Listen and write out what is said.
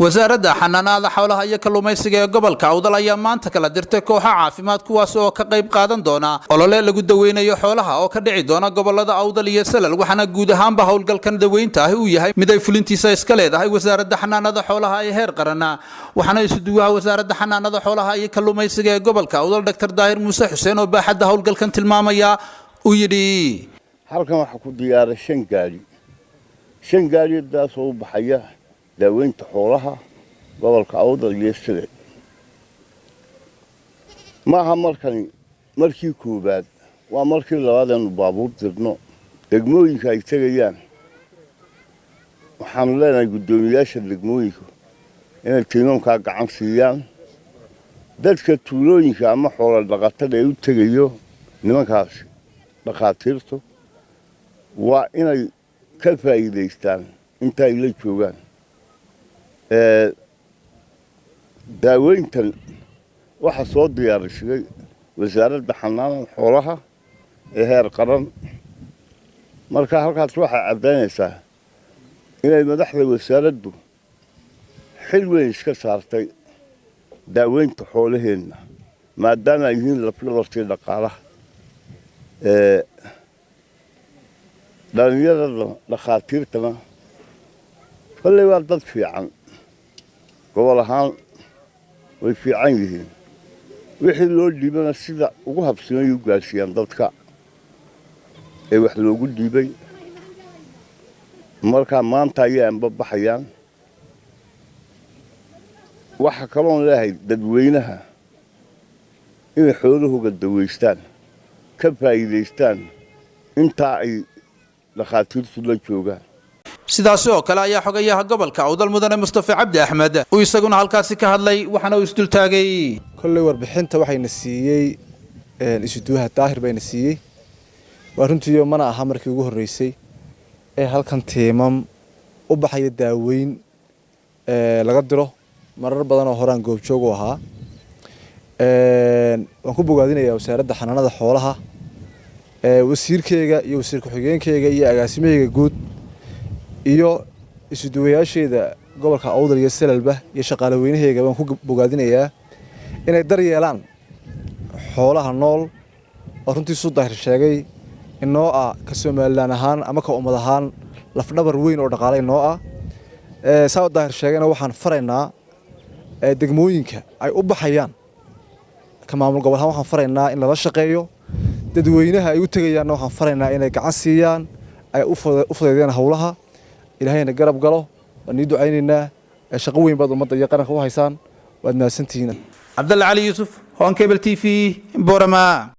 wasaaradda xanaanada xoolaha iyo kalluumaysiga ee gobolka Awdal ayaa maanta kala dirtay kooxo caafimaad kuwaas oo ka qayb qaadan doona olole lagu daweynayo xoolaha oo ka dhici doona gobolada Awdal iyo Salal waxaana guud ahaanba howlgalkan daweynta ah uu yahay mid ay fulintiisa iska leedahay wasaaradda xanaanada xoolaha ee heer qaran waxaana isuduwaha wasaaradda xanaanada xoolaha iyo kalluumaysiga ee gobolka Awdal Dr. Daahir Muuse Xuseen oo baaxadda howlgalkan tilmaamaya uu yiri halkan waxa ku diyaaray 5 gaari daas oo baxaya daweynta xoolaha gobolka Awdal iyo Salal maaha markii koobaad waa markii labaad ee baabuur dirno degmooyinka ay tagayaan waxaan leenahay gudoomiyaasha degmooyinka inay tiimamka gacan siiyaan dadka tuulooyinka ama xoolo dhaqatada ay u tagayo nimankaas dhaqaatiirtu waa inay ka faa'iideystaan inta ay la joogaan daaweyntan waxa soo diyaarisay wasaaradda xanaanada xoolaha ee heer qaran marka halkaas waxa cadeynaysaa inay madaxda wasaaraddu xil weyn iska saartay daaweynta xoolaheena maadaama ay yihiin lafdhabartii dhaqaalaha dhalinyarada dhaqaatiirtana kolley waa dad fiican gobol ahaan way fiican yihiin wixii loo dhiibana sida ugu habsamay u gaarsiiyaan dadka ee wax loogu dhiibay marka maanta ayay baxayaan waxa kaloon leeyahay dadweynaha inay xoolahooda daweystaan ka faa'iideystaan inta ay dhaqaatiirtu la joogaan sidaas oo kale ayaa xogayaha gobolka Awdal Mudane Mustafa Cabdi Ahmed oo isaguna halkaasi ka hadlay waxaana uu isdul taagay kullay warbixinta waxayna siiyay isuduwaha Daahir bayna siiyay waa runtii mana aha markii ugu horeysay ee halkan tiimam u baxaya daaweyn laga diro marar badan oo horaan goob joog u ahaa waan ku bogaadinayaa wasaaradda xanaanada xoolaha wasiirkeega iyo wasiir ku-xigeenkeega iyo agaasimahayga guud iyo isuduwayaasheeda gobolka Awdal iyo Salalba iyo shaqaale weynahayga waan ku bogaadinayaa inay daryeelaan xoolaha nool oo runtii soo Daahir sheegay inoo ka Soomaaliland ahaan ama ka ummad ahaan lafdhabar weyn oo dhaqaale inoo soo Daahir sheegayna waxaan faraynaa degmooyinka ay u baxayaan ka maamul gobolka waxaan faraynaa in la shaqeeyo dadweynaha ay u tagayaan waxaan faraynaa inay gacan siiyaan ay u fududeeyaan hawlaha ilaahayna garab galo waan ducaynaynaa shaqo weyn baad ummadda iyo qaranka u haysaan waad maasantihiin Abdalla Ali Yusuf Hon Cable TV Borama